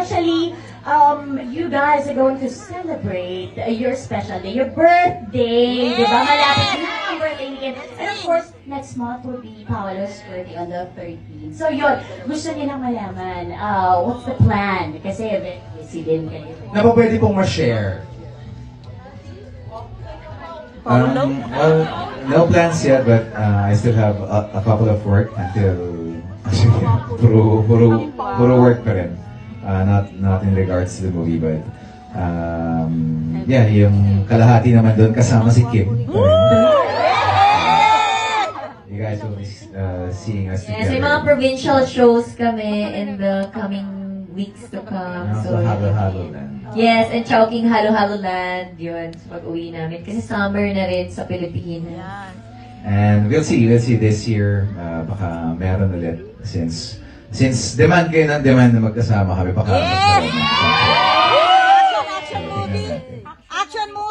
actually, you guys are going to celebrate your special day, your birthday, di ba? Malapit na ang birthday niya. And of course, next month will be Paolo's birthday on the 13th. So yun, gusto nilang malaman, what's the plan? Kasi very busy din kayo. Na ba pwede pong ma-share? Well, no plans yet, but I still have a couple of work until puro work pa rin. Not in regards to the movie, but yeah, yung kalahati naman doon kasama si Kim. You guys will be seeing us Yes, together. may mga provincial shows kami in the coming weeks to come. So, halo-halo na. Yes, and Chowking Halo-Halo Land, yun, sa pag-uwi namin. Kasi summer na rin sa Pilipinas. And we'll see this year, baka meron ulit since demand kayo ng demand na magkasama kami, baka mas meron na. Action movie! Action movie!